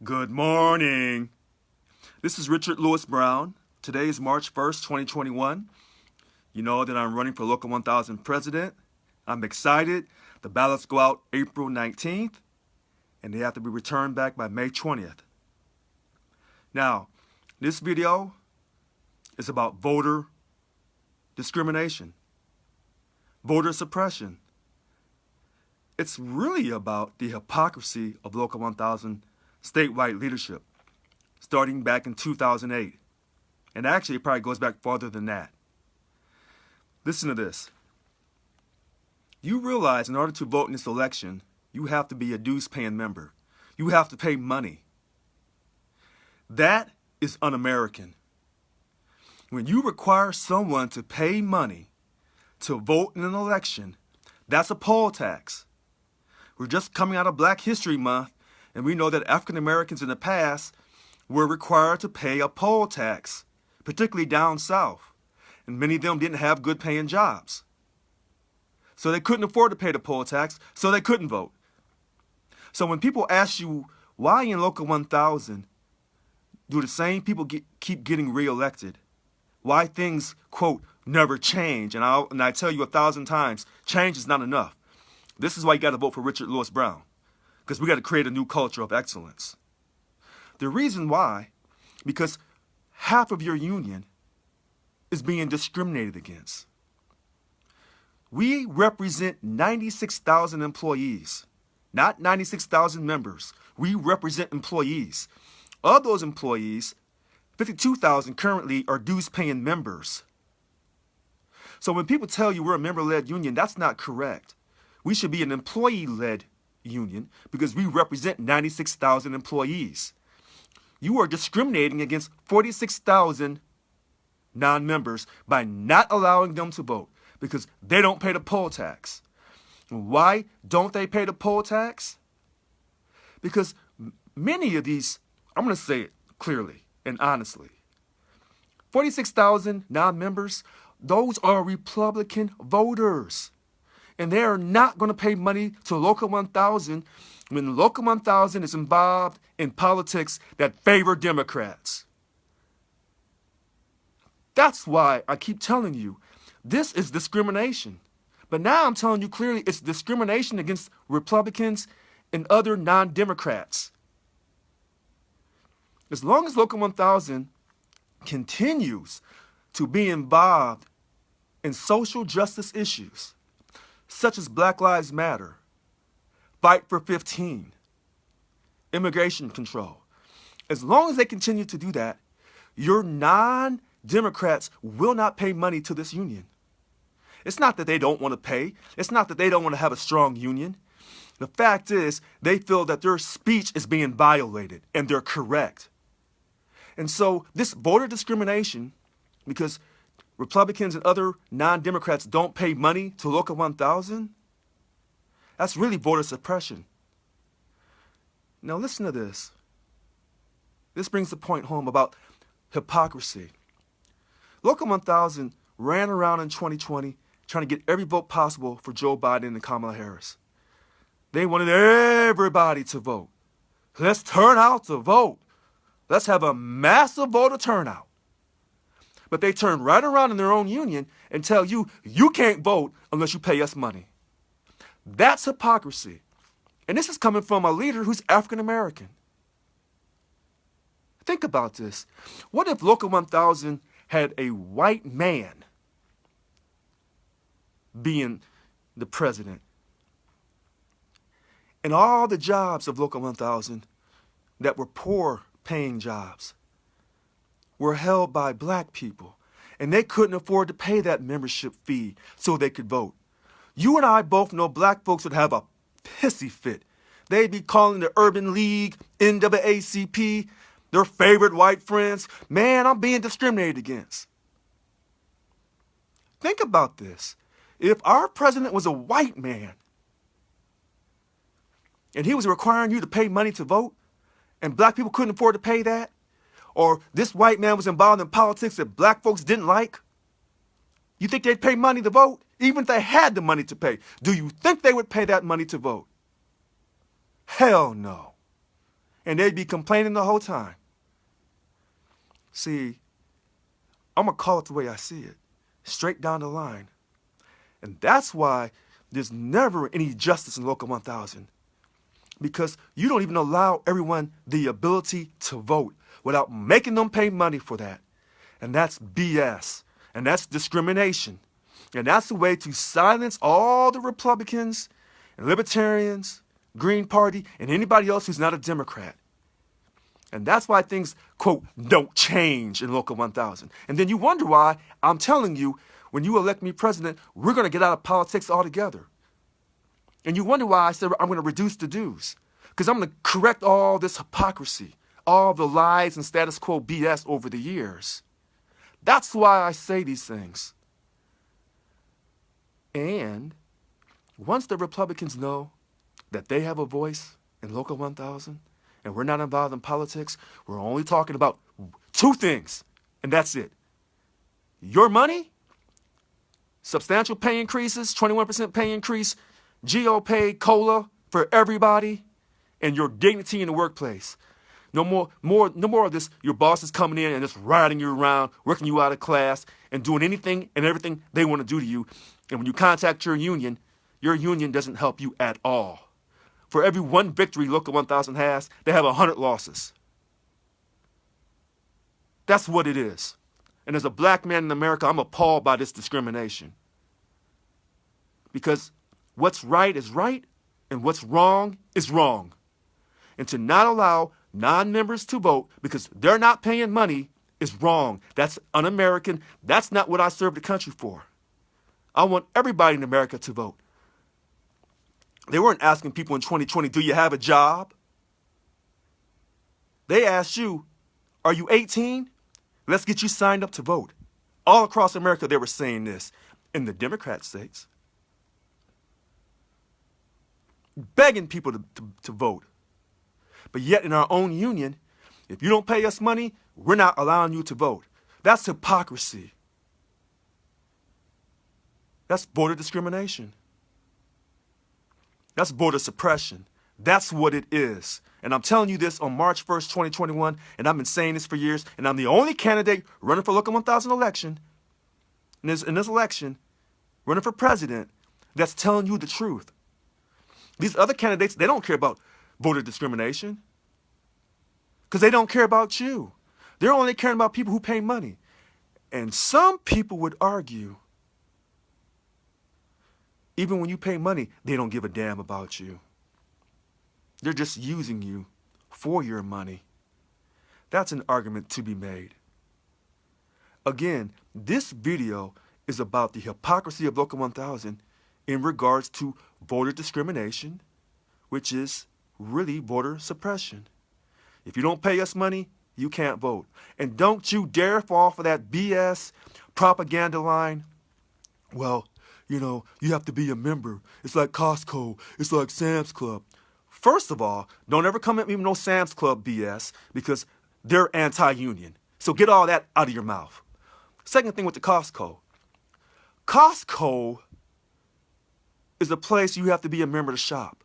Good morning. This is Richard Lewis Brown. Today is March 1st, 2021. You know that I'm running for Local 1000 president. I'm excited. The ballots go out April 19th, and they have to be returned back by May 20th. Now, this video is about voter discrimination, voter suppression. It's really about the hypocrisy of Local 1000 statewide leadership, starting back in 2008. And actually, it probably goes back farther than that. Listen to this. You realize in order to vote in this election, you have to be a dues-paying member. You have to pay money. That is un-American. When you require someone to pay money to vote in an election, that's a poll tax. We're just coming out of Black History Month, and we know that African Americans in the past were required to pay a poll tax, particularly down south. And many of them didn't have good paying jobs. So they couldn't afford to pay the poll tax, so they couldn't vote. So when people ask you, why in Local 1000 do the same people keep getting reelected? Why things, quote, never change? And I tell you 1,000 times, change is not enough. This is why you got to vote for Richard Lewis Brown, because we got to create a new culture of excellence. The reason why, because half of your union is being discriminated against. We represent 96,000 employees, not 96,000 members. We represent employees. Of those employees, 52,000 currently are dues-paying members. So when people tell you we're a member-led union, that's not correct. We should be an employee-led union because we represent 96,000 employees. You are discriminating against 46,000 non-members by not allowing them to vote because they don't pay the poll tax. Why don't they pay the poll tax? Because many of these, I'm going to say it clearly and honestly, 46,000 non-members, those are Republican voters. And they are not going to pay money to Local 1000 when Local 1000 is involved in politics that favor Democrats. That's why I keep telling you, this is discrimination. But now I'm telling you clearly it's discrimination against Republicans and other non-Democrats. As long as Local 1000 continues to be involved in social justice issues, such as Black Lives Matter, Fight for 15, immigration control. As long as they continue to do that, your non-Democrats will not pay money to this union. It's not that they don't want to pay. It's not that they don't want to have a strong union. The fact is, they feel that their speech is being violated, and they're correct. And so this voter discrimination, because Republicans and other non-Democrats don't pay money to Local 1000, that's really voter suppression. Now listen to this. This brings the point home about hypocrisy. Local 1000 ran around in 2020 trying to get every vote possible for Joe Biden and Kamala Harris. They wanted everybody to vote. Let's turn out to vote. Let's have a massive voter turnout. But they turn right around in their own union and tell you, you can't vote unless you pay us money. That's hypocrisy. And this is coming from a leader who's African American. Think about this. What if Local 1000 had a white man being the president? And all the jobs of Local 1000 that were poor paying jobs were held by Black people, and they couldn't afford to pay that membership fee so they could vote. You and I both know Black folks would have a pissy fit. They'd be calling the Urban League, NAACP, their favorite white friends, man, I'm being discriminated against. Think about this. If our president was a white man, and he was requiring you to pay money to vote, and Black people couldn't afford to pay that, or this white man was involved in politics that Black folks didn't like, you think they'd pay money to vote? Even if they had the money to pay, do you think they would pay that money to vote? Hell no. And they'd be complaining the whole time. See, I'm going to call it the way I see it, straight down the line. And that's why there's never any justice in Local 1000. Because you don't even allow everyone the ability to vote without making them pay money for that. And that's BS. And that's discrimination. And that's the way to silence all the Republicans and Libertarians, Green Party, and anybody else who's not a Democrat. And that's why things, quote, don't change in Local 1000. And then you wonder why I'm telling you, when you elect me president, we're going to get out of politics altogether. And you wonder why I said I'm going to reduce the dues. Because I'm going to correct all this hypocrisy, all the lies and status quo BS over the years. That's why I say these things. And once the Republicans know that they have a voice in Local 1000, and we're not involved in politics, we're only talking about two things, and that's it. Your money, substantial pay increases, 21% pay increase, GO pay, COLA for everybody, and your dignity in the workplace. No more of this, your boss is coming in and just riding you around, working you out of class, and doing anything and everything they want to do to you. And when you contact your union doesn't help you at all. For every one victory Local 1000 has, they have 100 losses. That's what it is. And as a black man in America, I'm appalled by this discrimination. Because what's right is right, and what's wrong is wrong. And to not allow non-members to vote because they're not paying money is wrong. That's un-American. That's not what I serve the country for. I want everybody in America to vote. They weren't asking people in 2020, do you have a job? They asked you, are you 18? Let's get you signed up to vote. All across America, they were saying this. In the Democrat states. Begging people to vote. But yet in our own union, if you don't pay us money, we're not allowing you to vote. That's hypocrisy. That's voter discrimination. That's voter suppression. That's what it is. And I'm telling you this on March 1st, 2021, and I've been saying this for years, and I'm the only candidate running for Local 1000 election, in this election, running for president, that's telling you the truth. These other candidates, they don't care about voter discrimination because they don't care about you. They're only caring about people who pay money. And some people would argue, even when you pay money, they don't give a damn about you. They're just using you for your money. That's an argument to be made. Again, this video is about the hypocrisy of Local 1000 in regards to voter discrimination, which is really voter suppression. If you don't pay us money, you can't vote. And don't you dare fall for that BS propaganda line. Well, you have to be a member. It's like Costco. It's like Sam's Club. First of all, don't ever come at me with no Sam's Club BS because they're anti-union. So get all that out of your mouth. Second thing with the Costco. Costco is a place you have to be a member to shop.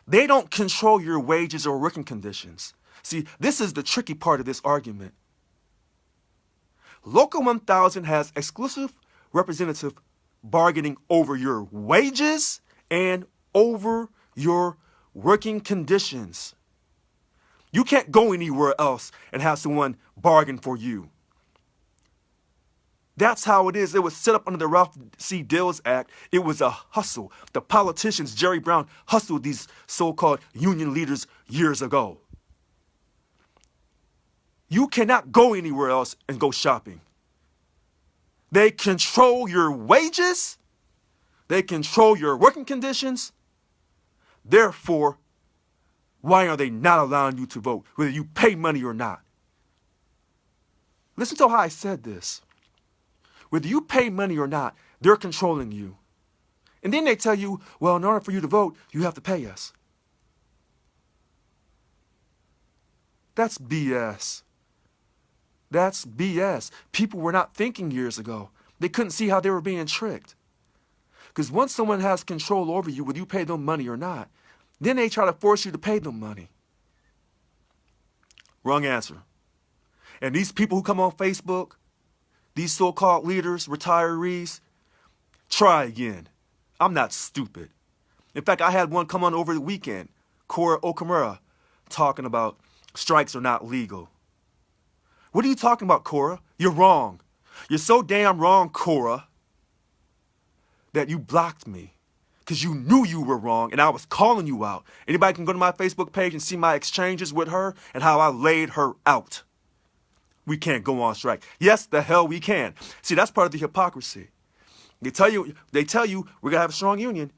They don't control your wages or working conditions. See, this is the tricky part of this argument. Local 1000 has exclusive representative bargaining over your wages and over your working conditions. You can't go anywhere else and have someone bargain for you. That's how it is. It was set up under the Ralph C. Dills Act. It was a hustle. The politicians, Jerry Brown, hustled these so-called union leaders years ago. You cannot go anywhere else and go shopping. They control your wages. They control your working conditions. Therefore, why are they not allowing you to vote, whether you pay money or not? Listen to how I said this. Whether you pay money or not, they're controlling you. And then they tell you, well, in order for you to vote, you have to pay us. That's BS. That's BS. People were not thinking years ago. They couldn't see how they were being tricked. Because once someone has control over you, whether you pay them money or not, then they try to force you to pay them money. Wrong answer. And these people who come on Facebook, these so-called leaders, retirees, try again. I'm not stupid. In fact, I had one come on over the weekend, Cora Okamura, talking about strikes are not legal. What are you talking about, Cora? You're wrong. You're so damn wrong, Cora, that you blocked me because you knew you were wrong and I was calling you out. Anybody can go to my Facebook page and see my exchanges with her and how I laid her out. We can't go on strike. Yes, the hell we can. See, that's part of the hypocrisy. They tell you we're going to have a strong union,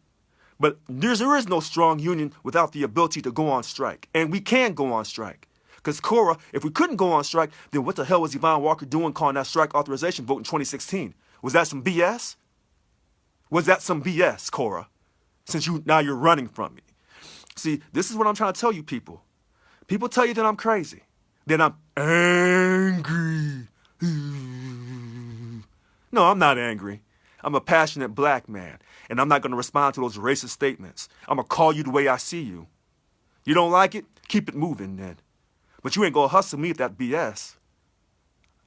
but there is no strong union without the ability to go on strike. And we can go on strike. Because Cora, if we couldn't go on strike, then what the hell was Yvonne Walker doing calling that strike authorization vote in 2016? Was that some BS? Was that some BS, Cora? Since now you're running from me. See, this is what I'm trying to tell you people. People tell you that I'm crazy, that I'm angry. No, I'm not angry. I'm a passionate black man, and I'm not going to respond to those racist statements. I'm going to call you the way I see you. You don't like it? Keep it moving then. But you ain't going to hustle me with that BS.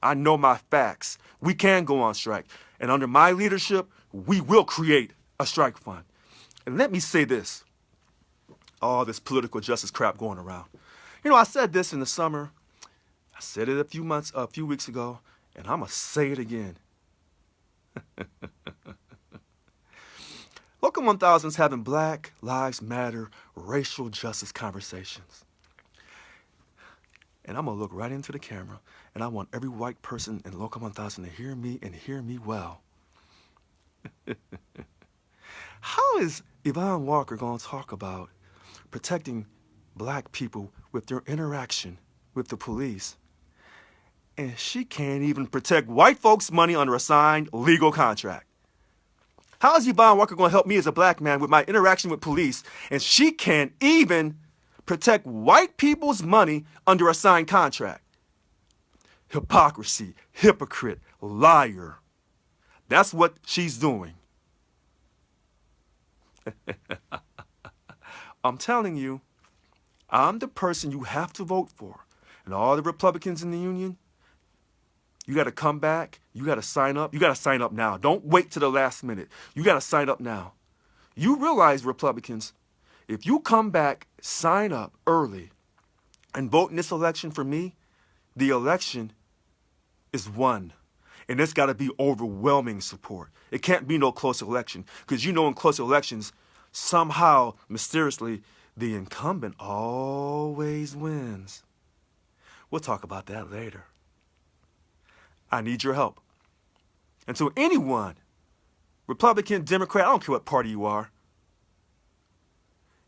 I know my facts. We can go on strike. And under my leadership, we will create a strike fund. And let me say this. All this political justice crap going around. You know, I said this in the summer. I said it a few weeks ago, and I'm going to say it again. Local 1000's having Black Lives Matter racial justice conversations. And I'm going to look right into the camera, and I want every white person in Local 1000 to hear me and hear me well. How is Yvonne Walker going to talk about protecting black people with their interaction with the police, and she can't even protect white folks' money under a signed legal contract? How is Yvonne Walker going to help me as a black man with my interaction with police, and she can't even protect white people's money under a signed contract? Hypocrisy, hypocrite, liar. That's what she's doing. I'm telling you, I'm the person you have to vote for. And all the Republicans in the union, you got to come back. You got to sign up. You got to sign up now. Don't wait to the last minute. You got to sign up now. You realize, Republicans, if you come back, sign up early, and vote in this election for me, the election is won. And it's got to be overwhelming support. It can't be no close election. Because you know in close elections, somehow, mysteriously, the incumbent always wins. We'll talk about that later. I need your help. And so anyone, Republican, Democrat, I don't care what party you are,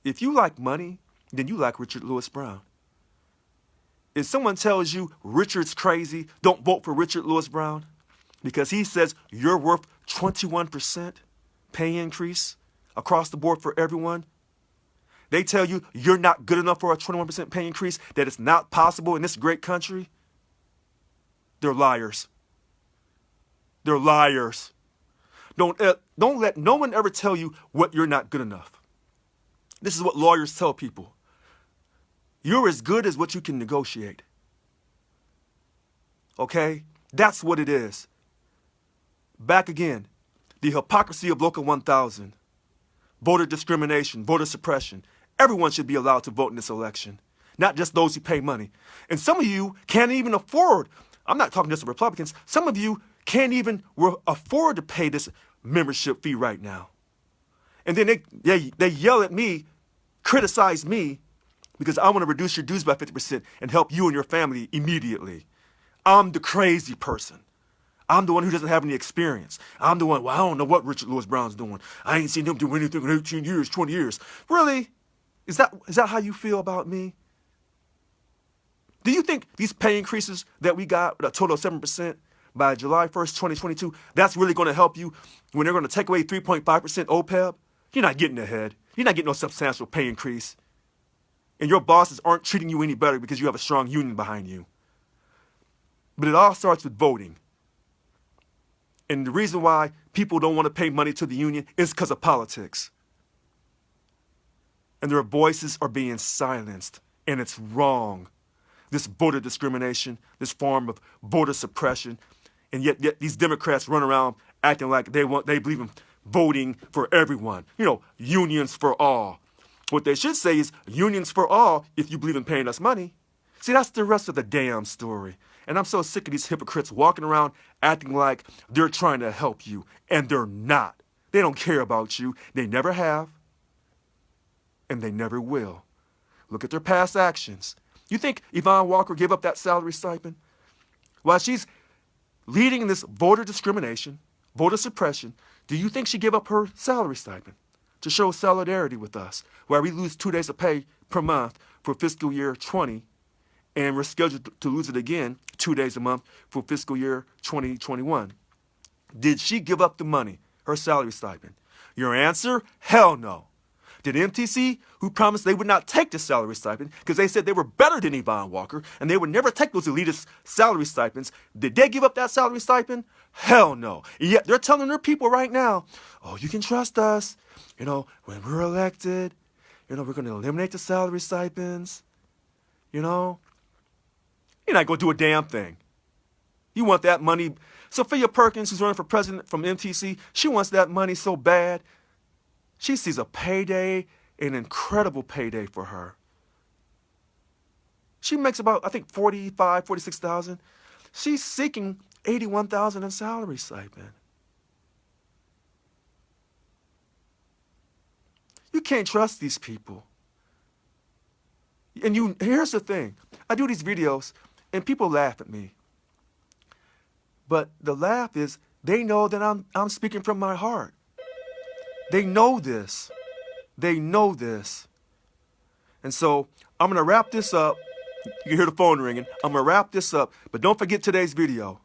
if you like money, then you like Richard Lewis Brown. If someone tells you Richard's crazy, don't vote for Richard Lewis Brown because he says you're worth 21% pay increase across the board for everyone. They tell you you're not good enough for a 21% pay increase, that it's not possible in this great country. They're liars. They're liars. Don't let no one ever tell you what you're not good enough. This is what lawyers tell people. You're as good as what you can negotiate. Okay? That's what it is. Back again. The hypocrisy of Local 1000. Voter discrimination, voter suppression. Everyone should be allowed to vote in this election. Not just those who pay money. And some of you can't even afford, I'm not talking just to Republicans, some of you can't even afford to pay this membership fee right now. And then they yell at me, criticize me, because I want to reduce your dues by 50% and help you and your family immediately. I'm the crazy person. I'm the one who doesn't have any experience. I'm the one, well, I don't know what Richard Lewis Brown's doing. I ain't seen him do anything in 18 years, 20 years. Really? Is that how you feel about me? Do you think these pay increases that we got, a total of 7% by July 1st, 2022, that's really going to help you when they're going to take away 3.5% OPEB? You're not getting ahead. You're not getting no substantial pay increase. And your bosses aren't treating you any better because you have a strong union behind you. But it all starts with voting. And the reason why people don't want to pay money to the union is because of politics. And their voices are being silenced. And it's wrong. this voter discrimination, this form of voter suppression. And yet these Democrats run around acting like they believe in voting for everyone. You know, unions for all. What they should say is unions for all if you believe in paying us money. See, that's the rest of the damn story. And I'm so sick of these hypocrites walking around acting like they're trying to help you, and they're not. They don't care about you. They never have, and they never will. Look at their past actions. You think Yvonne Walker gave up that salary stipend? While she's leading this voter discrimination, voter suppression, do you think she gave up her salary stipend to show solidarity with us, where we lose 2 days of pay per month for fiscal year 20, and we're scheduled to lose it again 2 days a month for fiscal year 2021? Did she give up the money, her salary stipend? Your answer? Hell no. Did MTC, who promised they would not take the salary stipend because they said they were better than Yvonne Walker and they would never take those elitist salary stipends, did they give up that salary stipend? Hell no. And yet they're telling their people right now, oh, you can trust us. You know, when we're elected, you know, we're going to eliminate the salary stipends. You know, you're not going to do a damn thing. You want that money. Sophia Perkins, who's running for president from MTC, she wants that money so bad. She sees a payday, an incredible payday for her. She makes about, I think, $46,000. She's seeking $81,000 in salary stipend. You can't trust these people. And here's the thing. I do these videos, and people laugh at me. But the laugh is they know that I'm speaking from my heart. They know this. They know this. And so I'm going to wrap this up. You can hear the phone ringing. I'm going to wrap this up. But don't forget today's video.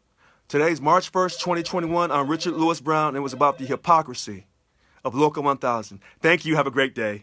Today's March 1st, 2021. I'm Richard Lewis Brown. And it was about the hypocrisy of Local 1000. Thank you. Have a great day.